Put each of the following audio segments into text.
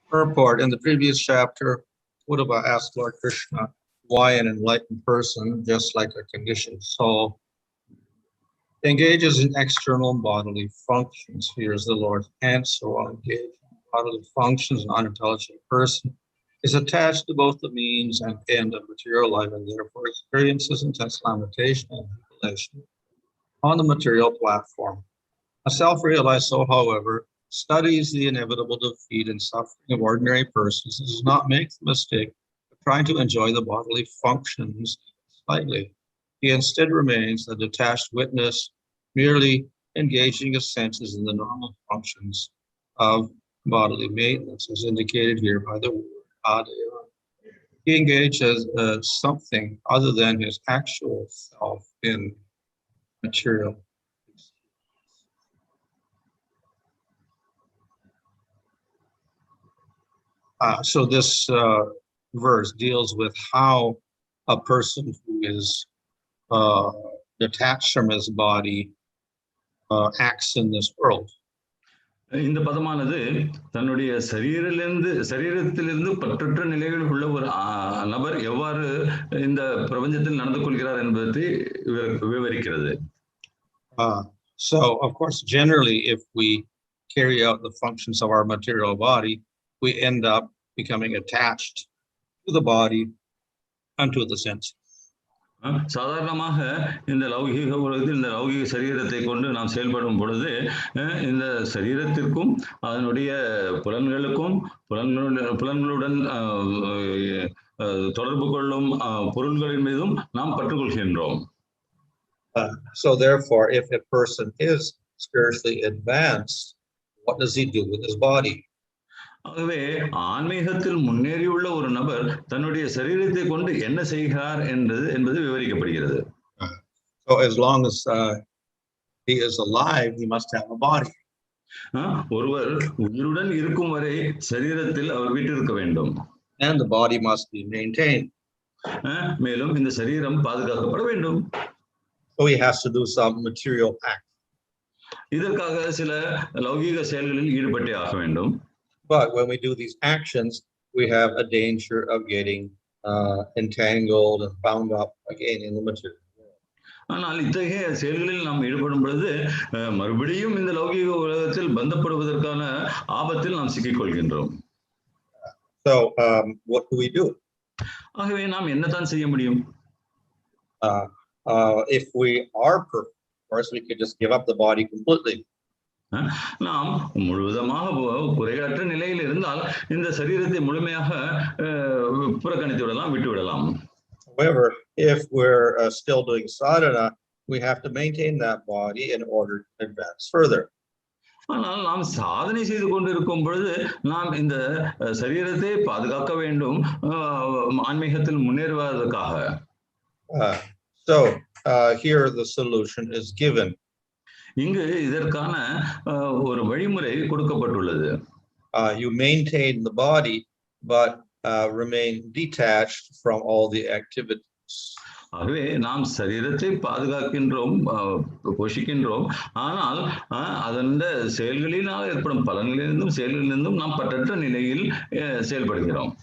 Purport. In the previous chapter, Uddhava asked Lord Krishna why an enlightened person, just like a conditioned soul, engages in external bodily functions. Here's the Lord's answer. While engaged in bodily functions, an unintelligent person is attached to both the means and end of material life, and therefore experiences intense lamentation and tribulation on the material platform. A self-realized soul, however, studies the inevitable defeat and suffering of ordinary persons and does not make the mistake of trying to enjoy the bodily functions slightly. He instead remains a detached witness, merely engaging his senses in the normal functions of bodily maintenance, as indicated here by the word ādayan. He engages something other than his actual self in material. So this verse deals with how a person who is detached from his body acts in this world. இந்த பதமானது தன்னுடைய சரீரத்திலிருந்து பற்றற்ற நிலையில் உள்ள ஒரு நபர் எவ்வாறு இந்த பிரபஞ்சத்தில் நடந்து கொள்கிறார் என்பதை விவரிக்கிறது. So of course, generally, if we carry out the functions of our material body, we end up becoming attached to the body and to the senses. சாதாரணமாக இந்த லௌகிக உலகத்தில் இந்த லௌகிக சரீரத்தை கொண்டு நாம் செயல்படும் பொழுது இந்த சரீரத்திற்கும் அதனுடைய புலன்களுடன் தொடர்பு கொள்ளும் பொருள்களின் மீதும் நாம் பற்றுக்கொள்கின்றோம். So therefore, if a person is spiritually advanced, what does he do with his body? ஆகவே ஆன்மீகத்தில் முன்னேறியுள்ள ஒரு நபர் தன்னுடைய சரீரத்தை கொண்டு என்ன செய்கிறார் என்பது விவரிக்கப்படுகிறது. So as long as he is alive, he must have a body. ஒருவர் உயிருடன் இருக்கும் வரை சரீரத்தில் அவர் வீற்றிருக்க வேண்டும். And the body must be maintained. மேலும் இந்த சரீரம் பாதுகாக்கப்பட வேண்டும். So he has to do some material act. இதற்காக சில லௌகிக செயல்களில் ஈடுபட்டே ஆக வேண்டும். But when we do these actions, we have a danger of getting entangled and bound up again in the material world. ஆனால் இத்தகைய செயல்களில் நாம் ஈடுபடும் பொழுது மறுபடியும் இந்த லௌகிக உலகத்தில் பந்தப்படுவதற்கான ஆபத்தில் நாம் சிக்கிக் கொள்கின்றோம். So what do we do? ஆகவே நாம் என்னதான் செய்ய முடியும்? If we are perfect, of course, we could just give up the body completely. நாம் முழுவதுமாக குறைகளற்ற நிலையில் இருந்தால் இந்த சரீரத்தை முழுமையாக புறக்கணித்து விடலாம், விட்டு விடலாம். However, if we're still doing sadhana, we have to maintain that body in order to advance further. ஆனால் நாம் சாதனை செய்து கொண்டிருக்கும் பொழுது நாம் இந்த சரீரத்தை பாதுகாக்க வேண்டும் ஆன்மீகத்தில் முன்னேறுவதற்காக. So here the solution is given. இங்கு இதற்கான ஒரு வழிமுறை கொடுக்கப்பட்டுள்ளது. You maintain the body, but remain detached from all the activities. ஆகவே நாம் சரீரத்தை பாதுகாக்கின்றோம், போஷிக்கின்றோம், ஆனால் அதன் செயல்களினால் ஏற்படும் பலன்களிலிருந்தும் செயல்களிலிருந்தும் நாம் பற்றற்ற நிலையில் செயல்படுகிறோம்.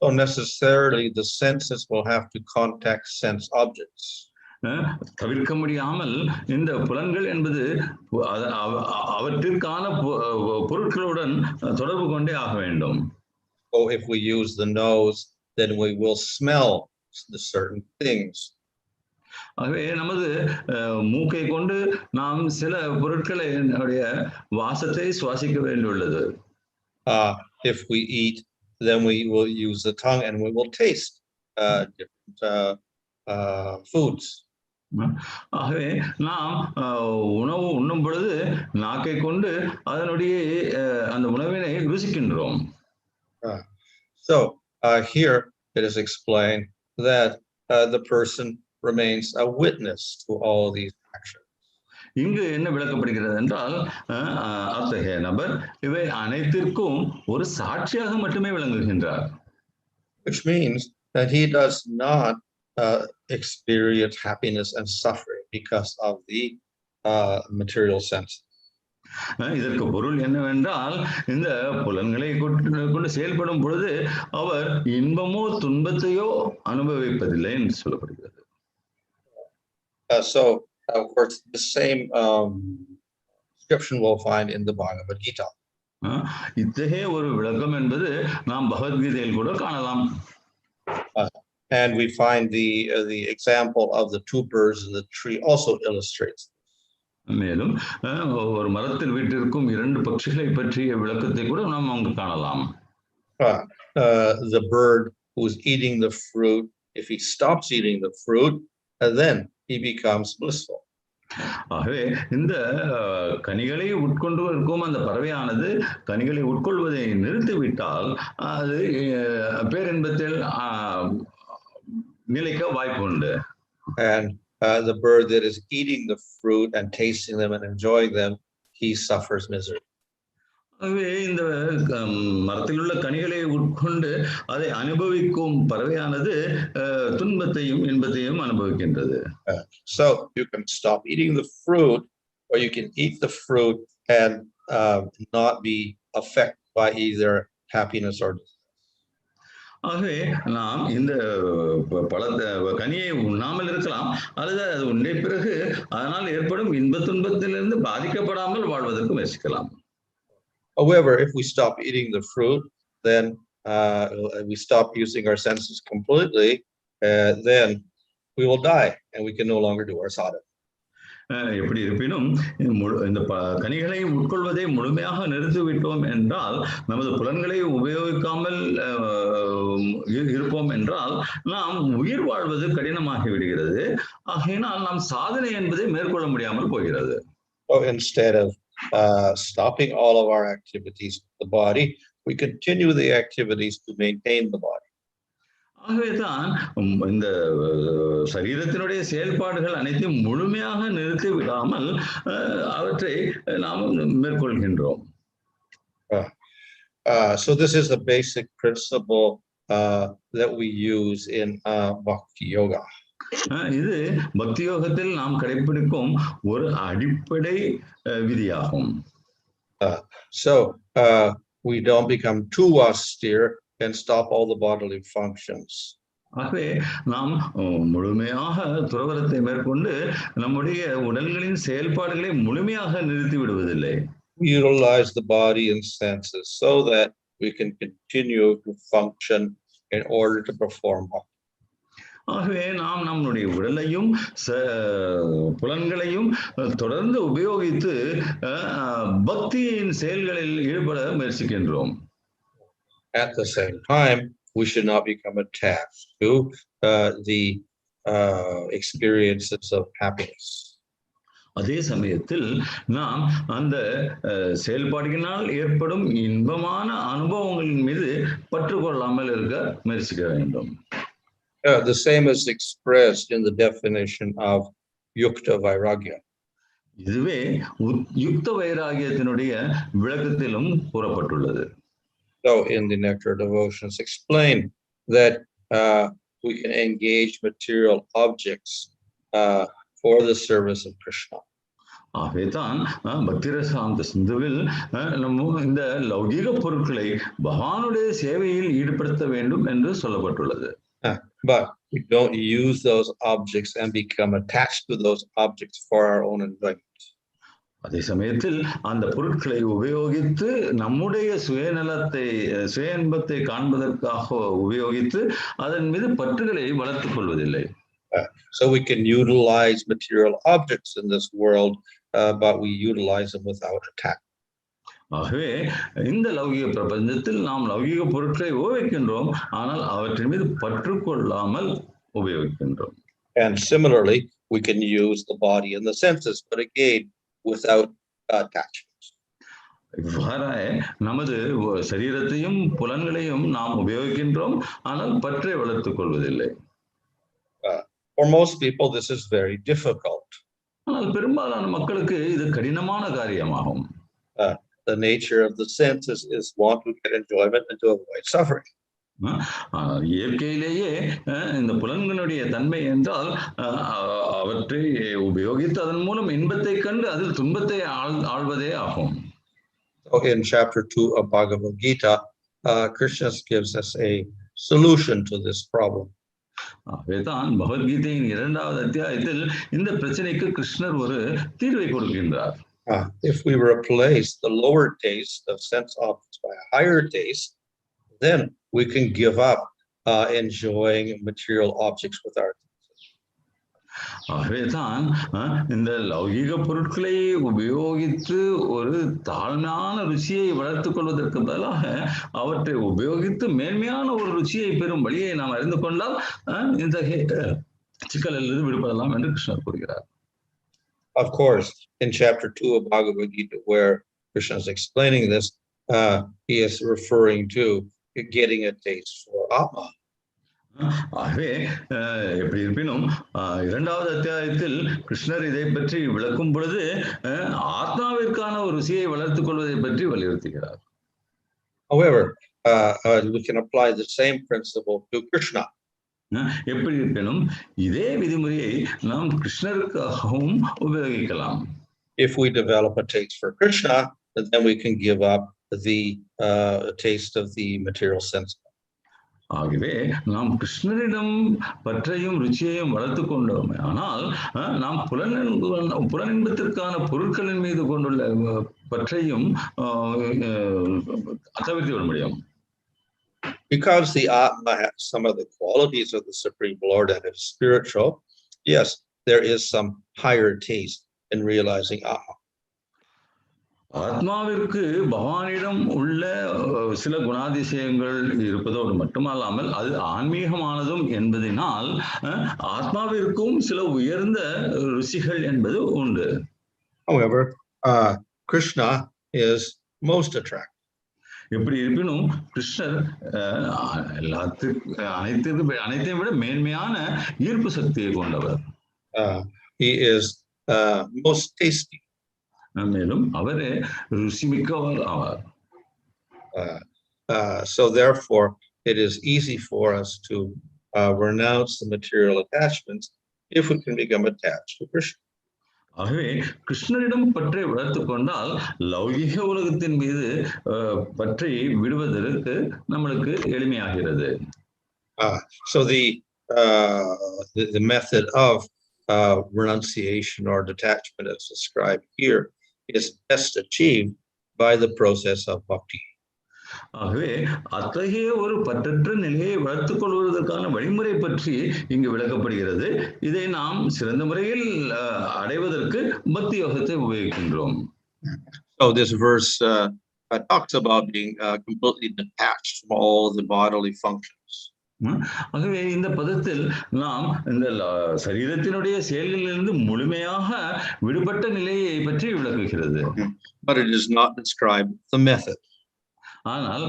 So necessarily the senses will have to contact sense objects. தவிர்க்க முடியாமல் இந்த புலன்கள் என்பது அவற்றிற்கான பொருட்களுடன் தொடர்பு கொண்டே ஆக வேண்டும். So if we use the nose, then we will smell the certain things. ஆகவே நமது மூக்கை கொண்டு நாம் சில பொருட்களை வாசத்தை சுவாசிக்க வேண்டியுள்ளது. If we eat, then we will use the tongue and we will taste different foods. ஆகவே நாம் உணவு உண்ணும் பொழுது நாக்கை கொண்டு அதனுடைய அந்த உணவினை ருசிக்கின்றோம். So here it is explained that the person remains a witness to all these actions. இங்கு என்ன விளக்கப்படுகிறது என்றால் அத்தகைய நபர் இவை அனைத்திற்கும் ஒரு சாட்சியாக மட்டுமே விளங்குகின்றார். Which means that he does not experience happiness and suffering because of the material sense. இதற்கு பொருள் என்னவென்றால் இந்த புலன்களை கொண்டு செயல்படும் பொழுது அவர் இன்பமோ துன்பத்தையோ அனுபவிப்பதில்லை என்று சொல்லப்படுகிறது. So of course the same description we'll find in the Bhagavad Gita. இத்தகைய ஒரு விளக்கம் என்பது நாம் பகவத்கீதையில் கூட காணலாம். And we find the example of the two birds in the tree also illustrates. மேலும் ஒரு மரத்தில் வீட்டிற்கும் இரண்டு பட்சிகளை பற்றிய விளக்கத்தை கூட நாம் அங்கு காணலாம். The bird who is eating the fruit, if he stops eating the fruit, then he becomes blissful. ஆகவே இந்த கனிகளை உட்கொண்டு இருக்கும் அந்த பறவையானது கனிகளை உட்கொள்வதை நிறுத்திவிட்டால் அது பேரின்பத்தில் நிலைக்க வாய்ப்பு உண்டு. And the bird that is eating the fruit and tasting them and enjoying them, he suffers misery. ஆகவே இந்த மரத்தில் உள்ள கனிகளை உட்கொண்டு அதை அனுபவிக்கும் பறவையானது துன்பத்தையும் இன்பத்தையும் அனுபவிக்கின்றது. So you can stop eating the fruit, or you can eat the fruit and not be affected by either happiness or distress. ஆகவே நாம் இந்த கனியை உண்ணாமல் இருக்கலாம், அல்லது அது உண்டை பிறகு அதனால் ஏற்படும் இன்ப துன்பத்திலிருந்து பாதிக்கப்படாமல் வாழ்வதற்கு முயற்சிக்கலாம். However, if we stop eating the fruit, then we stop using our senses completely, then we will die and we can no longer do our sadhana. எப்படி இருப்பினும் இந்த கனிகளை உட்கொள்வதை முழுமையாக நிறுத்திவிட்டோம் என்றால், நமது புலன்களை உபயோகிக்காமல் இருப்போம் என்றால் நாம் உயிர் வாழ்வது கடினமாகி விடுகிறது. ஆகையினால் நாம் சாதனை என்பதை மேற்கொள்ள முடியாமல் போகிறது. So instead of stopping all of our activities with the body, we continue the activities to maintain the body. ஆகவேதான் இந்த சரீரத்தினுடைய செயல்பாடுகள் அனைத்தையும் முழுமையாக நிறுத்தி விடாமல் அவற்றை நாம் மேற்கொள்கின்றோம். So this is the basic principle that we use in bhakti yoga. இது பக்தி யோகத்தில் நாம் கடைபிடிக்கும் ஒரு அடிப்படை விதியாகும். So we don't become too austere and stop all the bodily functions. ஆகவே நாம் முழுமையாக துறவரத்தை மேற்கொண்டு நம்முடைய உடல்களின் செயல்பாடுகளை முழுமையாக நிறுத்தி விடுவதில்லை. We utilize the body and senses so that we can continue to function in order to perform bhakti. ஆகவே நாம் நம்முடைய உடலையும் புலன்களையும் தொடர்ந்து உபயோகித்து பக்தியின் செயல்களில் ஈடுபட முயற்சிக்கின்றோம். At the same time, we should not become attached to the experiences of happiness. அதே சமயத்தில் நாம் அந்த செயல்பாடுகளினால் ஏற்படும் இன்பமான அனுபவங்களின் மீது பற்று கொள்ளாமல் இருக்க முயற்சிக்க வேண்டும். The same is expressed in the definition of yukta vairagya. இதுவே யுக்த வைராகியத்தினுடைய விளக்கத்திலும் கூறப்பட்டுள்ளது. So in the Nectar Devotions explain that we can engage material objects for the service of Krishna. ஆகவேதான் பக்திரசாந்த சிந்துவில் இந்த லௌகீக பொருட்களை பகவானுடைய சேவையில் ஈடுபடுத்த வேண்டும் என்று சொல்லப்பட்டுள்ளது. But we don't use those objects and become attached to those objects for our own enjoyment. அதே சமயத்தில் அந்த பொருட்களை உபயோகித்து நம்முடைய சுய இன்பத்தை காண்பதற்காக உபயோகித்து அதன் மீது பற்றுகளை வளர்த்துக் கொள்வதில்லை. So we can utilize material objects in this world, but we utilize them without attack. ஆகவே இந்த லௌகிக பிரபஞ்சத்தில் நாம் லௌகிக பொருட்களை உபயோகிக்கின்றோம், ஆனால் அவற்றின் மீது பற்று கொள்ளாமல் உபயோகிக்கின்றோம். And similarly, we can use the body and the senses, but again, without attachment. இவ்வாறாக நமது சரீரத்தையும் புலன்களையும் நாம் உபயோகிக்கின்றோம், ஆனால் பற்றை வளர்த்துக் கொள்வதில்லை. For most people, this is very difficult. ஆனால் பெரும்பாலான மக்களுக்கு இது கடினமான காரியமாகும். The nature of the senses is want to get enjoyment and to avoid suffering. இயற்கையிலேயே இந்த புலன்களுடைய தன்மை என்றால் அவற்றை உபயோகித்து அதன் மூலம் இன்பத்தை கண்டு அதில் துன்பத்தை ஆள்வதே ஆகும். So in chapter 2 of Bhagavad Gita, Krishna gives us a solution to this problem. வேதான் பகவத்கீதையின் 2வது அத்தியாயத்தில் இந்த பிரச்சனைக்கு கிருஷ்ணர் ஒரு தீர்வை கொடுக்கின்றார். If we replace the lower taste of sense objects by a higher taste, then we can give up enjoying material objects with our senses. ஆகவேதான் இந்த லௌகிக பொருட்களை உபயோகித்து ஒரு தாழ்மையான ருச்சியை வளர்த்துக் கொள்வதற்கு பதிலாக அவற்றை உபயோகித்து மேன்மையான ஒரு ருச்சியை பெறும் வழியை நாம் அறிந்து கொண்டால் இந்த சிக்கலிலிருந்து விடுபடலாம் என்று கிருஷ்ணர் கூறுகிறார். Of course, in chapter 2 of Bhagavad Gita, where Krishna is explaining this, he is referring to getting a taste for ātma. ஆகவே எப்படி இருப்பினும் 2வது அத்தியாயத்தில் கிருஷ்ணர் இதை பற்றி விளக்கும் பொழுது ஆத்மாவிற்கான ஒரு ருசியை வளர்த்துக் கொள்வதை பற்றி வலியுறுத்துகிறார். However, we can apply the same principle to Krishna. எப்படி இருப்பினும் இதே விதிமுறையை நாம் கிருஷ்ணருக்காகவும் உபயோகிக்கலாம். If we develop a taste for Krishna, then we can give up the taste of the material sense. ஆகவே நாம் கிருஷ்ணரிடம் பற்றையும் ருச்சியையும் வளர்த்து கொண்டோம். ஆனால் நாம் புலனின்பத்திற்கான பொருட்களின் மீது கொண்டுள்ள பற்றையும் தவிர்த்து விட முடியும். Because the Atma has some of the qualities of the Supreme Lord and is spiritual, yes, there is some higher taste in realizing Atma. ஆத்மாவிற்கு பகவானிடம் உள்ள சில குணாதிசயங்கள் இருப்பதோடு மட்டுமல்லாமல் அது ஆன்மீகமானதும் என்பதனால் ஆத்மாவிற்கும் சில உயர்ந்த ருசிகள் என்பது உண்டு. However, Krishna is most attractive. எப்படி இருப்பினும் கிருஷ்ணர் அனைத்தையும் விட மேன்மையான ஈர்ப்பு சக்தியை கொண்டவர். He is most tasty. மேலும் அவரே ருசிமிக்கவர் ஆவார். So therefore, it is easy for us to renounce the material attachments if we can become attached to Krishna. ஆகவே கிருஷ்ணரிடம் பற்றை வளர்த்து கொண்டால் லௌகிக உலகத்தின் மீது பற்றை விடுவதற்கு நம்மளுக்கு எளிமையாகிறது. So the method of renunciation or detachment as described here is best achieved by the process of bhakti. ஆகவே அத்தகைய ஒரு பற்றற்ற நிலையை வளர்த்துக் கொள்வதற்கான வழிமுறை பற்றி இங்கு விளக்கப்படுகிறது. இதை நாம் சிறந்த முறையில் அடைவதற்கு பக்தி யோகத்தை உபயோகிக்கின்றோம். So this verse talks about being completely detached from all the bodily functions. ஆகவே இந்த பதத்தில் நாம் இந்த சரீரத்தினுடைய செயல்களிலிருந்து முழுமையாக விடுபட்ட நிலையை பற்றி விளக்குகிறது. But it does not describe the method. ஆனால்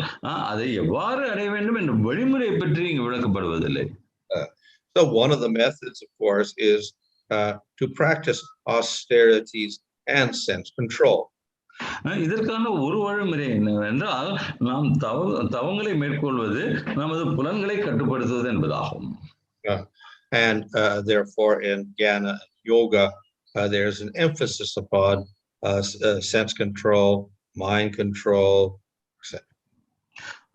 அதை எவ்வாறு அடைய வேண்டும் என்ற வழிமுறை பற்றி இங்கு விளக்கப்படுவதில்லை. So one of the methods, of course, is to practice austerities and sense control. இதற்கான ஒரு வழிமுறை என்னவென்றால் நாம் தவங்களை மேற்கொள்வது நமது புலன்களை கட்டுப்படுத்துவது என்பதாகும். And therefore in jnana and yoga there's an emphasis upon sense control, mind control, etc.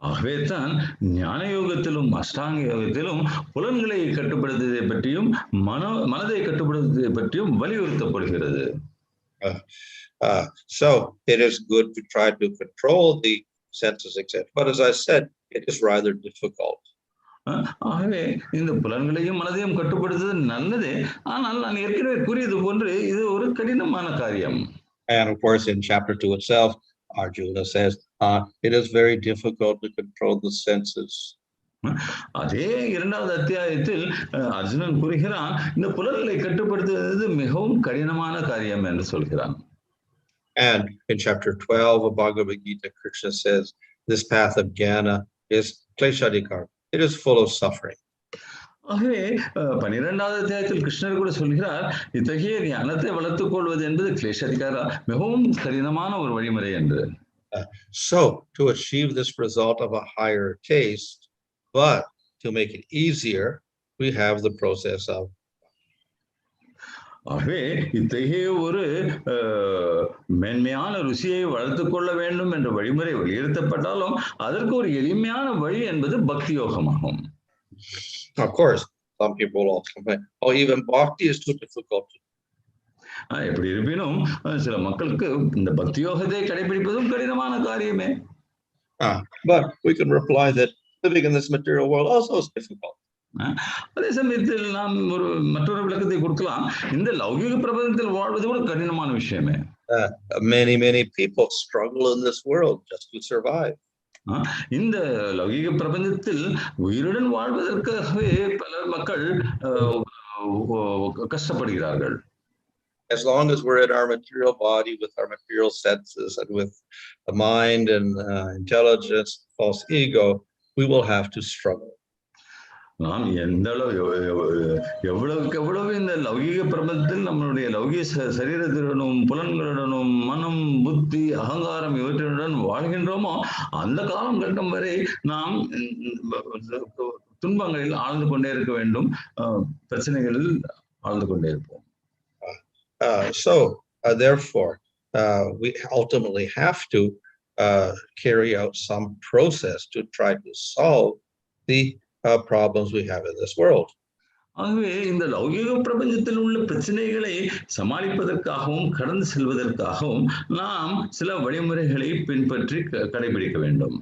ஆகவே தான் ஞான யோகத்திலும் அஷ்டாங்க யோகத்திலும் புலன்களை கட்டுப்படுத்துவதை பற்றியும் மனதை கட்டுப்படுத்துவதை பற்றியும் வலியுறுத்தப்படுகிறது. So it is good to try to control the senses, etc. But as I said, it is rather difficult. ஆகவே இந்த புலன்களையும் மனதையும் கட்டுப்படுத்துவது நல்லதே, ஆனால் நான் ஏற்கனவே கூறியது போன்று இது ஒரு கடினமான காரியம். And of course in chapter 2 itself, Arjuna says it is very difficult to control the senses. அதே 2வது அத்தியாயத்தில் அர்ஜுனன் கூறுகிறான் இந்த புலன்களை கட்டுப்படுத்துவது மிகவும் கடினமான காரியம் என்று சொல்கிறான். And in chapter 12 of Bhagavad Gita, Krishna says this path of jnana is kleshadikar. It is full of suffering. ஆகவே 12வது அத்தியாயத்தில் கிருஷ்ணர் கூட சொல்கிறார் இத்தகைய ஞானத்தை வளர்த்துக் கொள்வது என்பது கிளேஷாதிகார மிகவும் கடினமான ஒரு வழிமுறை என்று. So to achieve this result of a higher taste, But to make it easier, we have the process of ஆகவே இத்தகைய ஒரு மென்மையான ருசியை வளர்த்துக் கொள்ள வேண்டும் என்ற வழிமுறை வலியுறுத்தப்பட்டாலும் அதற்கு ஒரு எளிமையான வழி என்பது பக்தி யோகமாகும். Of course, some people will complain, oh, even bhakti is too difficult. எப்படி இருப்பினும் சில மக்களுக்கு இந்த பக்தி யோகத்தை கடைபிடிப்பதும் கடினமான காரியமே. But we can reply that living in this material world also is difficult. அதே சமயத்தில் நாம் ஒரு மற்றொரு விளக்கத்தை கொடுக்கலாம். இந்த லௌகிக பிரபஞ்சத்தில் வாழ்வது கூட கடினமான விஷயமே. Many people struggle in this world just to survive. இந்த லௌகிக பிரபஞ்சத்தில் உயிருடன் வாழ்வதற்காகவே பல மக்கள் கஷ்டப்படுகிறார்கள். As long as we're in our material body with our material senses and with the mind and intelligence, false ego, we will have to struggle. நாம் எந்த எவ்வளவுக்கு எவ்வளவு இந்த லௌகிக பிரபஞ்சத்தில் நம்மளுடைய லௌகிக சரீரத்துடனும் புலன்களுடனும் மனம் புத்தி அகங்காரம் இவற்றுடன் வாழ்கின்றோமோ அந்த காலம் கட்டம் வரை நாம் துன்பங்களில் ஆழ்ந்து கொண்டே இருக்க வேண்டும், பிரச்சனைகளில் ஆழ்ந்து கொண்டே இருப்போம். Therefore, we ultimately have to carry out some process to try to solve the problems we have in this world. ஆகவே இந்த லௌகிக பிரபஞ்சத்தில் உள்ள பிரச்சனைகளை சமாளிப்பதற்காகவும் கடந்து செல்வதற்காகவும் நாம் சில வழிமுறைகளை பின்பற்றி கடைபிடிக்க வேண்டும்.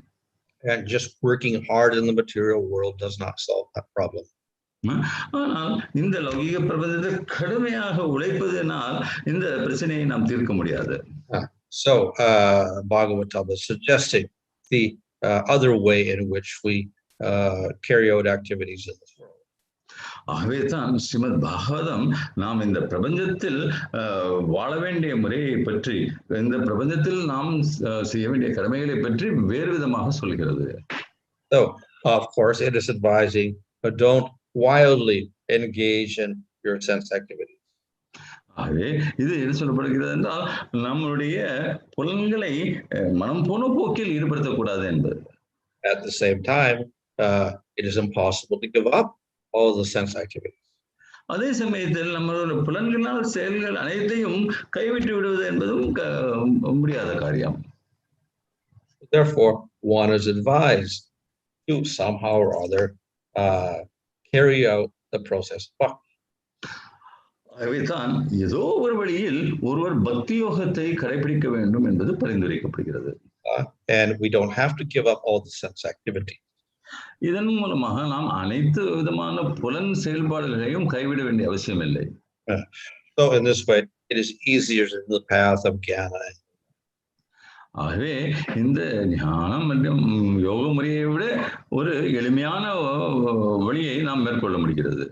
And just working hard in the material world does not solve that problem. ஆனால் இந்த லௌகிக பிரபஞ்சத்தை கடுமையாக உழைப்பதனால் இந்த பிரச்சனையை நாம் தீர்க்க முடியாது. So Bhagavatam is suggesting the other way in which we carry out activities in this world. ஆகவே தான் ஸ்ரீமத் பாகவதம் நாம் இந்த பிரபஞ்சத்தில் வாழ வேண்டிய முறையை பற்றி, இந்த பிரபஞ்சத்தில் நாம் செய்ய வேண்டிய கடமைகளை பற்றி வேறு விதமாக சொல்கிறது. So of course it is advising, but don't wildly engage in your sense activities. ஆகவே இது எது சொல்லப்படுகிறது என்றால் நம்முடைய புலன்களை மனம் போன போக்கில் ஈடுபடுத்தக்கூடாது என்பது. At the same time, it is impossible to give up all the sense activities. அதே சமயத்தில் நம்மளோட புலன்களால் செயல்கள் அனைத்தையும் கைவிட்டு விடுவது என்பதும் முடியாத காரியம். Therefore, one is advised to somehow or other carry out the process of bhakti. ஆகவேதான் ஏதோ ஒரு வழியில் ஒருவர் பக்தி யோகத்தை கடைபிடிக்க வேண்டும் என்பது பரிந்துரைக்கப்படுகிறது. And we don't have to give up all the sense activities. இதன் மூலமாக நாம் அனைத்து விதமான புலன் செயல்பாடுகளையும் கைவிட வேண்டிய அவசியம் இல்லை. So in this way, it is easier in the path of jnana. ஆகவே இந்த ஞானம் மற்றும் யோக முறையை விட ஒரு எளிமையான வழியை நாம் மேற்கொள்ள முடிகிறது.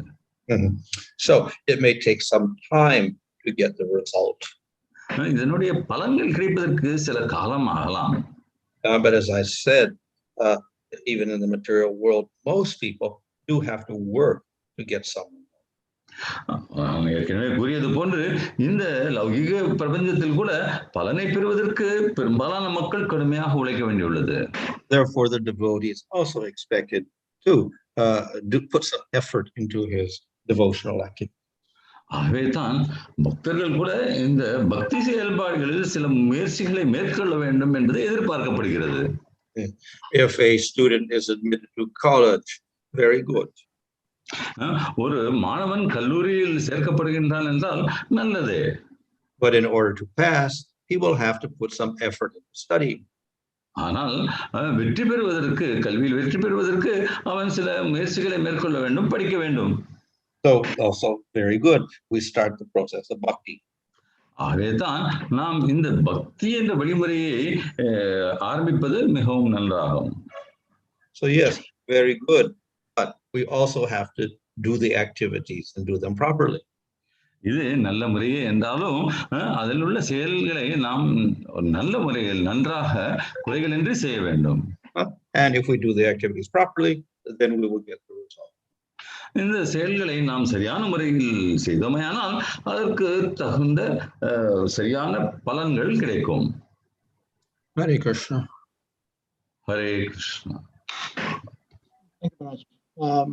So it may take some time to get the result. இதனுடைய பலன்கள் கிடைப்பதற்கு சில காலம் ஆகலாம். But as I said, even in the material world, most people do have to work to get some. ஏற்கனவே கூறியது போன்று இந்த லௌகிக பிரபஞ்சத்தில் கூட பலனை பெறுவதற்கு பெரும்பாலான மக்கள் கடுமையாக உழைக்க வேண்டியுள்ளது. Therefore, the devotee is also expected to put some effort into his devotional activity. ஆகவே தான் பக்தர்கள் கூட இந்த பக்தி செயல்பாடுகளில் சில முயற்சிகளை மேற்கொள்ள வேண்டும் என்பது எதிர்பார்க்கப்படுகிறது. If a student is admitted to college, very good. ஒரு மாணவன் கல்லூரியில் சேர்க்கப்படுகின்றான் என்றால் நல்லதே. But in order to pass, he will have to put some effort into studying. ஆனால் வெற்றி பெறுவதற்கு, கல்வியில் வெற்றி பெறுவதற்கு அவன் சில முயற்சிகளை மேற்கொள்ள வேண்டும், படிக்க வேண்டும். So also very good. We start the process of bhakti. ஆகவேதான் நாம் இந்த பக்தி என்ற வழிமுறையை ஆரம்பிப்பது மிகவும் நன்றாகும். So yes, very good. But we also have to do the activities and do them properly. இது நல்ல முறையே என்றாலும் அதில் உள்ள செயல்களை நாம் நல்ல முறையில் நன்றாக குறைகளின்றி செய்ய வேண்டும். And if we do the activities properly, then we will get the result. இந்த செயல்களை நாம் சரியான முறையில் செய்தோமையானால் அதற்கு தகுந்த சரியான பலன்கள் கிடைக்கும். Hare Krishna. Hare Krishna.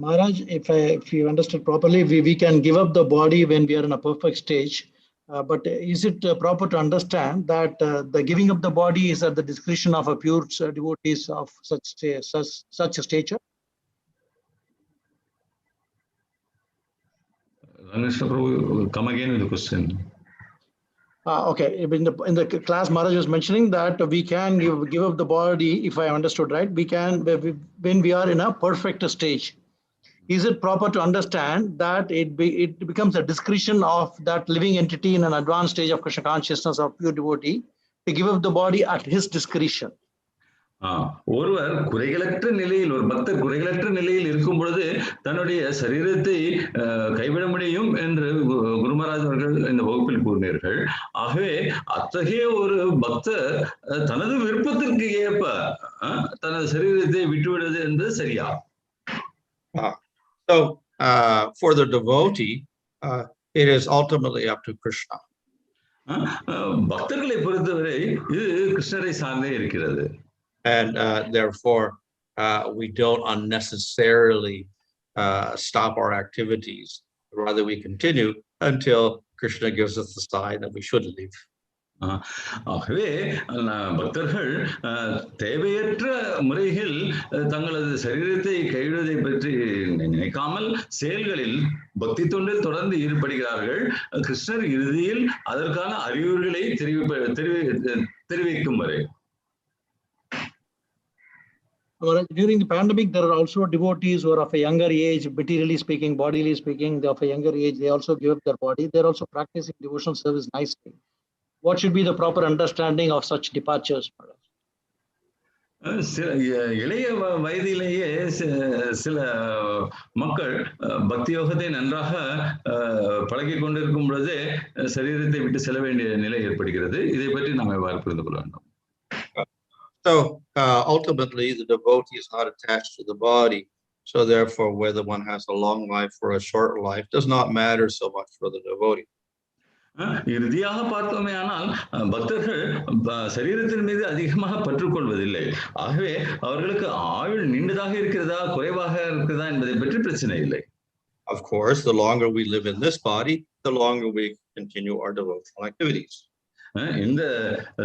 Maharaj, if you understood properly, we can give up the body when we are in a perfect stage. But is it proper to understand that the giving up the body is at the discretion of a pure devotees of such a stature? Ramakrishna Prabhu, come again with the question. Okay, in the class, Maharaj was mentioning that we can give up the body, if I understood right, we can, when we are in a perfect stage. Is it proper to understand that it becomes a discretion of that living entity in an advanced stage of Krishna consciousness or pure devotee to give up the body at his discretion? ஒருவர் குறைகளற்ற நிலையில், ஒரு பக்தர் குறைகளற்ற நிலையில் இருக்கும் பொழுது தன்னுடைய சரீரத்தை கைவிட முடியும் என்று குரு மகாராஜ் அவர்கள் இந்த வகுப்பில் கூறினார்கள். ஆகவே அத்தகைய ஒரு பக்தர் தனது விருப்பத்திற்கு ஏற்ப தனது சரீரத்தை விட்டுவிடுவது என்பது சரியா? So for the devotee, it is ultimately up to Krishna. பக்தர்களை பொறுத்தவரை இது கிருஷ்ணரை சார்ந்தே இருக்கிறது. And therefore, we don't unnecessarily stop our activities. Rather, we continue until Krishna gives us the sign that we should leave. ஆகவே பக்தர்கள் தேவையற்ற முறையில் தங்களது சரீரத்தை கைவிடுவதை பற்றி நினைக்காமல் செயல்களில் பக்தி தொண்டில் தொடர்ந்து ஈடுபடுகிறார்கள். கிருஷ்ணர் இறுதியில் அதற்கான அறிகுறிகளை தெரிவிக்கும் வரை. During the pandemic, there are also devotees who are of a younger age, materially speaking, bodily speaking, they are of a younger age, they also give up their body. They are also practicing devotional service nicely. What should be the proper understanding of such departures? இளைய வயதிலேயே சில மக்கள் பக்தி யோகத்தை நன்றாக பழகி கொண்டிருக்கும் பொழுதே சரீரத்தை விட்டு செல்ல வேண்டிய நிலை ஏற்படுகிறது. இதை பற்றி நாம் எவ்வாறு புரிந்து கொள்ள வேண்டும்? So ultimately, the devotee is not attached to the body. So therefore, whether one has a long life or a short life does not matter so much for the devotee. இறுதியாக பார்த்தோமே ஆனால் பக்தர்கள் சரீரத்தின் மீது அதிகமாக பற்றுக்கொள்வதில்லை. ஆகவே அவர்களுக்கு ஆயுள் நீண்டதாக இருக்கிறதா குறைவாக இருக்கிறதா என்பதை பற்றி பிரச்சனை இல்லை. Of course, the longer we live in this body, the longer we continue our devotional activities. இந்த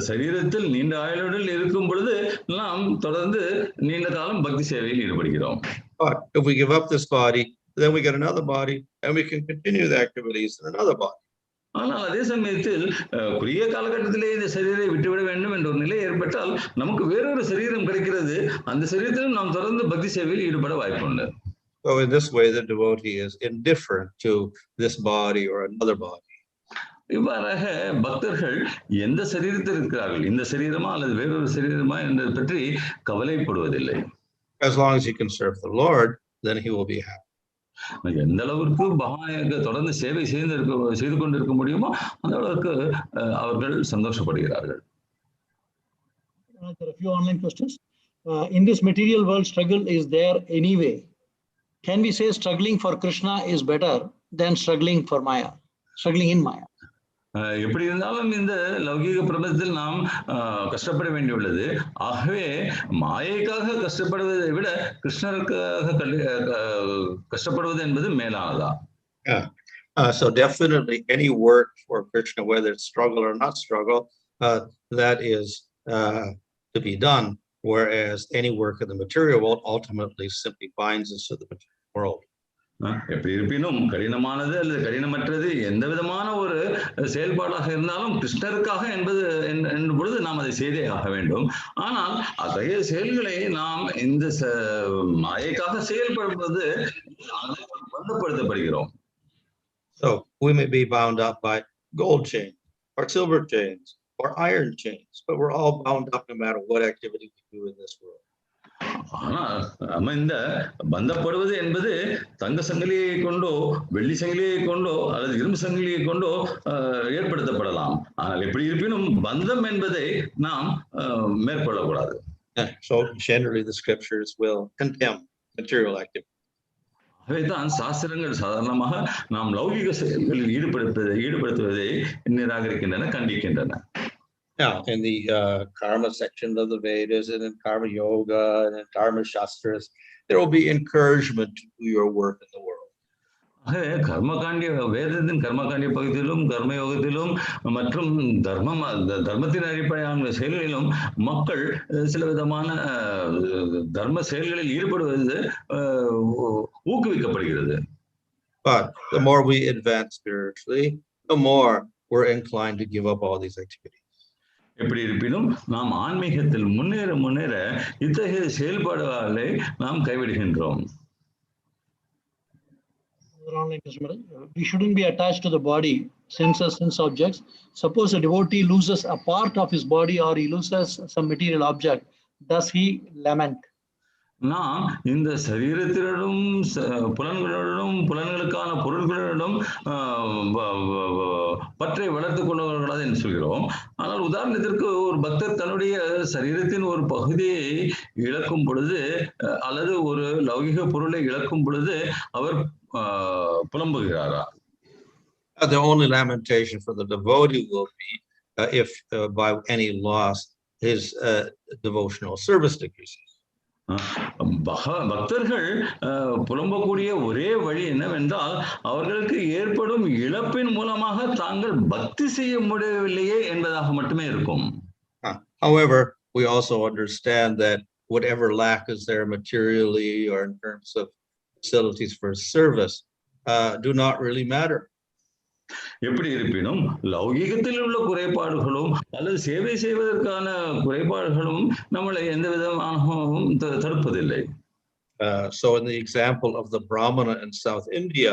சரீரத்தில் நீண்ட ஆயுளுடன் இருக்கும் பொழுது நாம் தொடர்ந்து நீண்ட காலம் பக்தி சேவையில் ஈடுபடுகிறோம். But if we give up this body, then we get another body and we can continue the activities in another body. ஆனால் அதே சமயத்தில் குறுகிய காலகட்டத்திலே இந்த சரீரை விட்டுவிட வேண்டும் என்ற ஒரு நிலை ஏற்பட்டால் நமக்கு வேறொரு சரீரம் கிடைக்கிறது. அந்த சரீரத்திலும் நாம் தொடர்ந்து பக்தி சேவையில் ஈடுபட வாய்ப்புண்டு. So in this way, the devotee is indifferent to this body or another body. இவ்வாறாக பக்தர்கள் எந்த சரீரத்தில் இருக்கிறார்கள், இந்த சரீரமா அல்லது வேறொரு சரீரமா என்பதை பற்றி கவலைப்படுவதில்லை. As long as he can serve the Lord, then he will be happy. எந்த அளவிற்கு பகவானுக்கு தொடர்ந்து சேவை செய்து கொண்டிருக்க முடியுமோ அந்த அளவுக்கு அவர்கள் சந்தோஷப்படுகிறார்கள். There are a few online questions. In this material world, struggle is there anyway. Can we say struggling for Krishna is better than struggling for Maya, struggling in Maya? எப்படி இருந்தாலும் இந்த லௌகீக பிரபஞ்சத்தில் நாம் கஷ்டப்பட வேண்டியுள்ளது. ஆகவே மாயைக்காக கஷ்டப்படுவதை விட கிருஷ்ணருக்காக கஷ்டப்படுவது என்பது மேலானதா? So definitely any work for Krishna, whether it's struggle or not struggle, that is to be done, whereas any work in the material world ultimately simply binds us to the material world. எப்படி இருப்பினும் கடினமானது அல்லது கடினமற்றது எந்த விதமான ஒரு செயல்பாடாக இருந்தாலும் கிருஷ்ணருக்காக என்பது பொழுது நாம் அதை செய்தே ஆக வேண்டும். ஆனால் அத்தகைய செயல்களை நாம் இந்த மாயைக்காக செயல்படுவது பந்தப்படுத்தப்படுகிறோம். So we may be bound up by gold chains or silver chains or iron chains, but we're all bound up no matter what activity we do in this world. ஆனால் நம்ம இந்த பந்தப்படுவது என்பது தங்க சங்கிலியை கொண்டோ வெள்ளி சங்கிலியை கொண்டோ அல்லது இரும்பு சங்கிலியை கொண்டோ ஏற்படுத்தப்படலாம். ஆனால் எப்படி இருப்பினும் பந்தம் என்பதை நாம் மேற்கொள்ளக்கூடாது. So generally the scriptures will condemn material activity. அவைதான் சாஸ்திரங்கள் சாதாரணமாக நாம் லௌகிக செயல்களில் ஈடுபடுத்துவதை நிராகரிக்கின்றன, கண்டிக்கின்றன. Now, in the karma section of the Vedas and in karma yoga and in dharma shastras, there will be encouragement to do your work in the world. கர்மகாண்டிய வேதத்தின் கர்மகாண்டிய பகுதியிலும் கர்மயோகத்திலும் மற்றும் தர்மத்தின் அடிப்படையான செயல்களிலும் மக்கள் சில விதமான தர்ம செயல்களில் ஈடுபடுவது ஊக்குவிக்கப்படுகிறது. But the more we advance spiritually, the more we're inclined to give up all these activities. எப்படி இருப்பினும் நாம் ஆன்மீகத்தில் முன்னேற முன்னேற இத்தகைய செயல்பாடுகளை நாம் கைவிடுகின்றோம். We shouldn't be attached to the body, senses, sense objects. Suppose a devotee loses a part of his body or he loses some material object, does he lament? நாம் இந்த சரீரத்தினரும் புலன்களோடும் புலன்களுக்கான பொருள்களோடும் பற்றை வளர்த்துக் கொள்வார்களாது என்று சொல்கிறோம். ஆனால் உதாரணத்திற்கு ஒரு பக்தர் தன்னுடைய சரீரத்தின் ஒரு பகுதியை இழக்கும் பொழுது அல்லது ஒரு லௌகிக பொருளை இழக்கும் பொழுது அவர் புலம்புகிறாரா? The only lamentation for the devotee will be if by any loss his devotional service decreases. பக்தர்கள் புலம்பக்கூடிய ஒரே வழி என்னவென்றால் அவர்களுக்கு ஏற்படும் இழப்பின் மூலமாக தாங்கள் பக்தி செய்ய முடியவில்லையே என்பதாக மட்டுமே இருக்கும். However, we also understand that whatever lack is there materially or in terms of facilities for service do not really matter. எப்படி இருப்பினும் லௌகிகத்தில் உள்ள குறைபாடுகளும் அல்லது சேவை செய்வதற்கான குறைபாடுகளும் நம்மளை எந்த விதமாகவும் தடுப்பதில்லை. So in the example of the Brahmana in South India,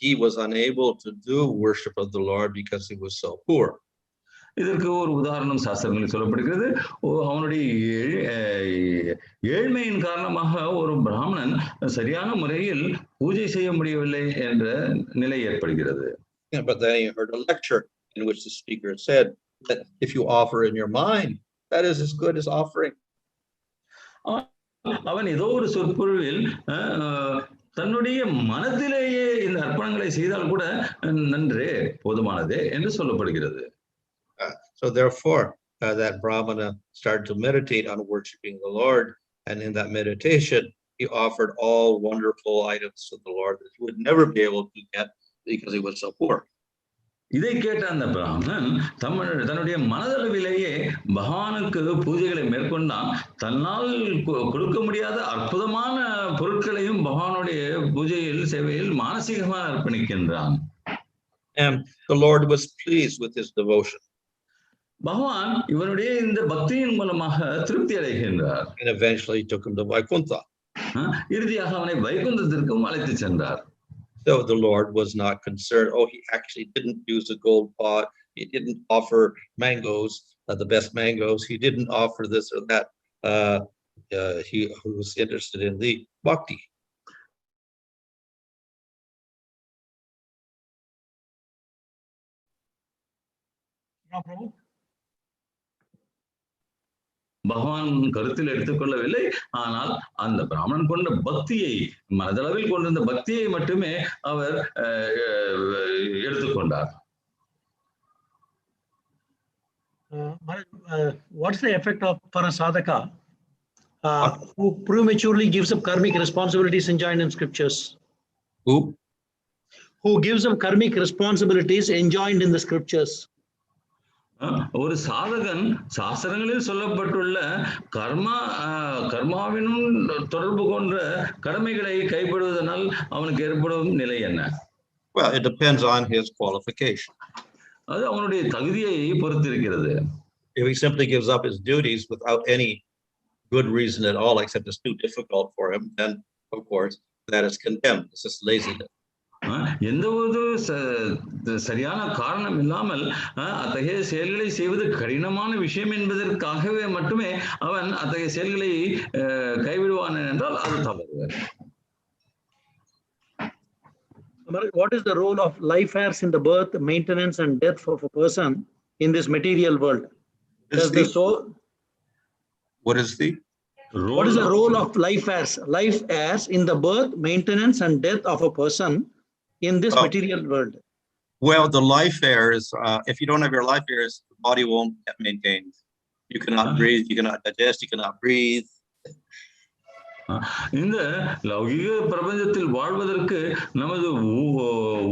he was unable to do worship of the Lord because he was so poor. இதற்கு ஒரு உதாரணம் சாஸ்திரங்களில் சொல்லப்படுகிறது. அவனுடைய ஏழ்மையின் காரணமாக ஒரு பிராமணன் சரியான முறையில் பூஜை செய்ய முடியவில்லை என்ற நிலை ஏற்படுகிறது. But then he heard a lecture in which the speaker said that if you offer in your mind, that is as good as offering. அவன் ஏதோ ஒரு சொற்பொழிவில் தன்னுடைய மனதிலேயே இந்த அர்ப்பணங்களை செய்தால் கூட நன்றே போதுமானதே என்று சொல்லப்படுகிறது. So therefore, that Brahmana started to meditate on worshiping the Lord, and in that meditation, he offered all wonderful items to the Lord that he would never be able to get because he was so poor. இதை கேட்ட அந்த பிராமணன் தன்னுடைய மனதளவிலேயே பகவானுக்கு பூஜைகளை மேற்கொண்டான். தன்னால் கொடுக்க முடியாத அற்புதமான பொருட்களையும் பகவானுடைய பூஜையில் சேவையில் மானசீகமாக அர்ப்பணிக்கின்றான். And the Lord was pleased with his devotion. பகவான் இவனுடைய இந்த பக்தியின் மூலமாக திருப்தி அடைகின்றார். And eventually he took him to Vaikuntha. இறுதியாக அவனை வைகுந்தத்திற்கும் அழைத்து சென்றார். So the Lord was not concerned. Oh, he actually didn't use a gold pot. He didn't offer mangoes, the best mangoes. He didn't offer this or that. He was interested in the bhakti. பகவான் கருத்தில் எடுத்துக்கொள்ளவில்லை. ஆனால் அந்த பிராமணன் கொண்ட பக்தியை மனதளவில் கொண்டிருந்த பக்தியை மட்டுமே அவர் எடுத்துக்கொண்டார். What's the effect of for a sadhaka who prematurely gives up karmic responsibilities enjoined in scriptures? Who gives up karmic responsibilities enjoined in the scriptures? ஒரு சாதகன் சாஸ்திரங்களில் சொல்லப்பட்டுள்ள கர்மாவினும் தொடர்பு கொண்ட கடமைகளை கைப்படுவதனால் அவனுக்கு ஏற்படும் நிலை என்ன? Well, it depends on his qualification. அது அவனுடைய தகுதியை பொறுத்திருக்கிறது. If he simply gives up his duties without any good reason at all, except it's too difficult for him, then of course that is condemned. This is laziness. எந்த ஒரு சரியான காரணம் இல்லாமல் அத்தகைய செயல்களை செய்வது கடினமான விஷயம் என்பதற்காகவே மட்டுமே அவன் அத்தகைய செயல்களை கைவிடுவான் என்றால் அது தவறு. What is the role of life heirs in the birth, maintenance, and death of a person in this material world? What is the role of life heirs in the birth, maintenance, and death of a person in this material world? Well, the life heirs, if you don't have your life heirs, body won't get maintained. You cannot breathe, you cannot digest, you cannot breathe. இந்த லௌகிக பிரபஞ்சத்தில் வாழ்வதற்கு நமது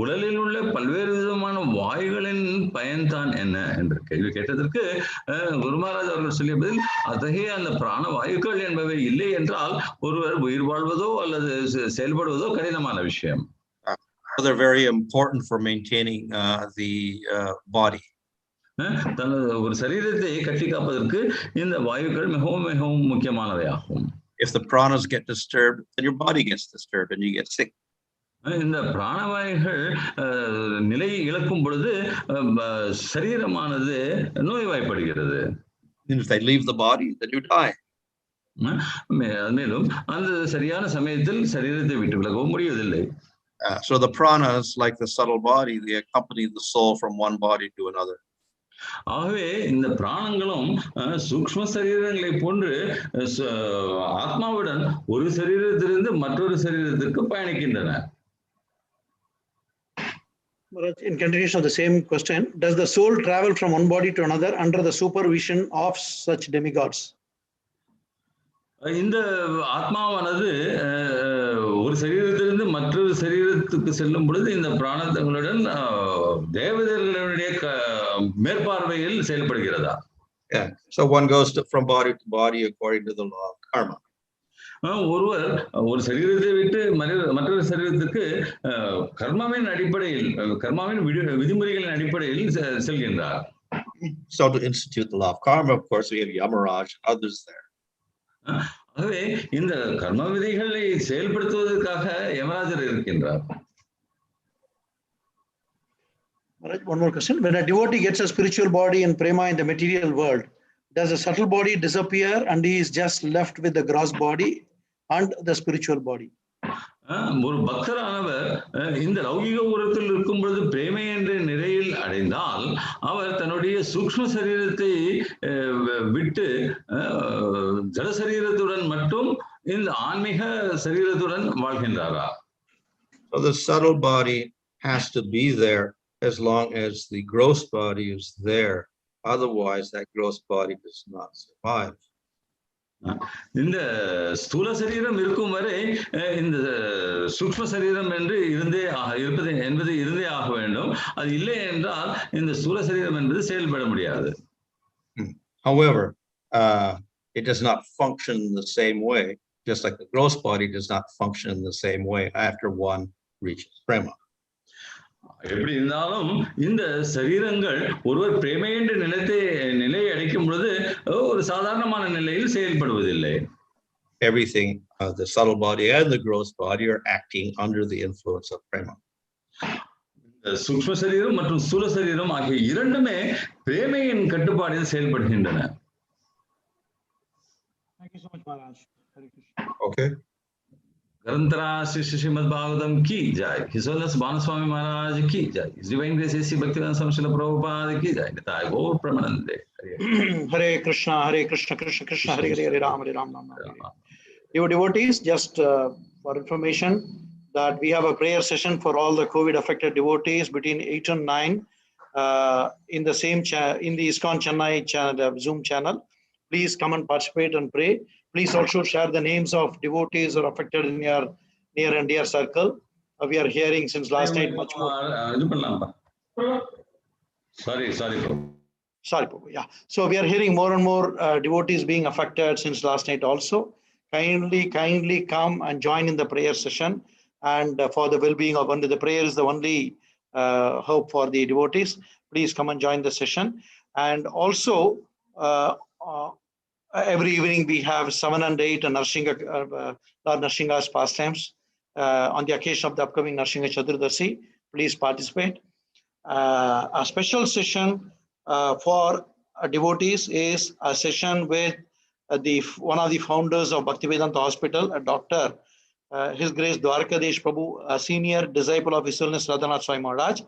உடலில் உள்ள பல்வேறு விதமான வாயுகளின் பயன்தான் என்ன என்ற கேள்வி கேட்டதற்கு குரு மகாராஜ் அவர்கள் சொல்லிய பதில் அத்தகைய அந்த பிராண வாயுக்கள் என்பவை இல்லை என்றால் ஒருவர் உயிர் வாழ்வதோ அல்லது செயல்படுவதோ கடினமான விஷயம். They're very important for maintaining the body. தனது ஒரு சரீரத்தை கட்டி காப்பதற்கு இந்த வாயுக்கள் மிகவும் மிகவும் முக்கியமானவை ஆகும். If the pranas get disturbed, then your body gets disturbed and you get sick. இந்த பிராணவாயுகள் நிலை இழக்கும் பொழுது சரீரமானது நோய்வாய்ப்படுகிறது. If they leave the body, then you die. மேலும் அந்த சரியான சமயத்தில் சரீரத்தை விட்டு விலகவும் முடிவதில்லை. So the pranas, like the subtle body, they accompany the soul from one body to another. ஆகவே இந்த பிராணங்களும் சூக்ஷ்ம சரீரங்களை போன்று ஆத்மாவுடன் ஒரு சரீரத்திலிருந்து மற்றொரு சரீரத்திற்கு பயணிக்கின்றன. In continuation of the same question, does the soul travel from one body to another under the supervision of such demigods? இந்த ஆத்மாவானது ஒரு சரீரத்திலிருந்து மற்றொரு சரீரத்துக்கு செல்லும் பொழுது இந்த பிராணங்களுடன் தேவதைகளுடைய மேற்பார்வையில் செயல்படுகிறதா? Yeah. So one goes from body to body according to the law of karma. ஒருவர் ஒரு சரீரத்தை விட்டு மற்றொரு சரீரத்துக்கு கர்மாவின் அடிப்படையில் கர்மாவின் விதிமுறைகளின் அடிப்படையில் செல்கின்றார். So to institute the law of karma, of course, we have Yamaraj and others there. ஆகவே இந்த கர்ம விதிகளை செயல்படுத்துவதற்காக யமராஜர் இருக்கின்றார். One more question. When a devotee gets a spiritual body and prema in the material world, does the subtle body disappear and he is just left with the gross body and the spiritual body? ஒரு பக்தரானவர் இந்த லௌகிக உலகத்தில் இருக்கும் பொழுது பிரேமை என்ற நிலையில் அடைந்தால் அவர் தன்னுடைய சூக்ஷ்ம சரீரத்தை விட்டு ஜட சரீரத்துடன் மட்டும் இந்த ஆன்மீக சரீரத்துடன் வாழ்கின்றாரா? So the subtle body has to be there as long as the gross body is there. Otherwise, that gross body does not survive. இந்த ஸ்தூல சரீரம் இருக்கும் வரை இந்த சூக்ஷ்ம சரீரம் என்று இருந்தே ஆக வேண்டும். அது இல்லை என்றால் இந்த ஸ்தூல சரீரம் என்பது செயல்பட முடியாது. However, it does not function in the same way, just like the gross body does not function in the same way after one reaches prema. எப்படி இருந்தாலும் இந்த சரீரங்கள் ஒருவர் பிரேமை என்ற நிலையை அடைக்கும் பொழுது ஒரு சாதாரணமான நிலையில் செயல்படுவதில்லை. Everything, the subtle body and the gross body are acting under the influence of prema. சூக்ஷ்ம சரீரம் மற்றும் ஸ்தூல சரீரம் ஆகிய இரண்டுமே பிரேமையின் கட்டுப்பாட்டில் செயல்படுகின்றன. Thank you so much, Maharaj. Okay. Grantara Srimad Bhagavatam ki jai. His Holiness Bhanu Swami Maharaj ki jai. His Divine Grace A.C. Bhaktivedanta Swami Srila Prabhupada ki jai. Nitai Gaur Pramanande. Hare Krishna, Krishna Krishna, Hare Hare, Hare Ram, Ram Ram. Your devotees, just for information, that we have a prayer session for all the COVID-affected devotees between 8 and 9 in the same in the ISKCON Chennai Zoom channel. Please come and participate and pray. Please also share the names of devotees who are affected in your near and dear circle. We are hearing since last night much more. Sorry, Prabhu. Yeah. So we are hearing more and more devotees being affected since last night also. Kindly come and join in the prayer session. And for the well-being of the prayer is the only hope for the devotees. Please come and join the session. And also, every evening we have 7 and 8 and Lord Narsingha's pastimes on the occasion of the upcoming Narsingha Chaturdashi. Please participate. A special session for devotees is a session with one of the founders of Bhaktivedanta Hospital, a doctor, His Grace Dwarkadesh Prabhu, a senior disciple of His Holiness Bhanu Swami Maharaj.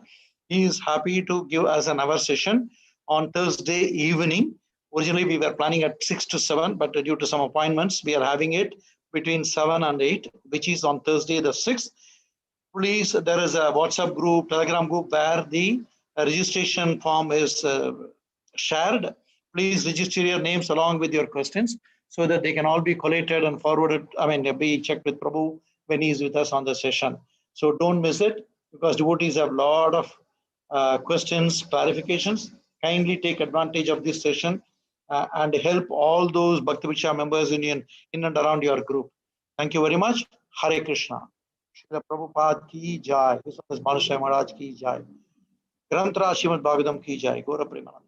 He is happy to give us an hour session on Thursday evening. Originally, we were planning at 6 to 7, but due to some appointments, we are having it between 7 and 8, which is on Thursday the 6th. Please, there is a WhatsApp group, Telegram group, where the registration form is shared, please register your names along with your questions so that they can all be collated and forwarded, be checked with Prabhu when he is with us on the session. So don't miss it, because devotees have a lot of questions, clarifications. Kindly take advantage of this session and help all those Bhakti Vichar members in and around your group. Thank you very much. Hare Krishna. Srila Prabhupada ki jai. His Bhanu Swami Maharaj ki jai. Grantra Srimad Bhagavatam ki jai. Gaura Premanand.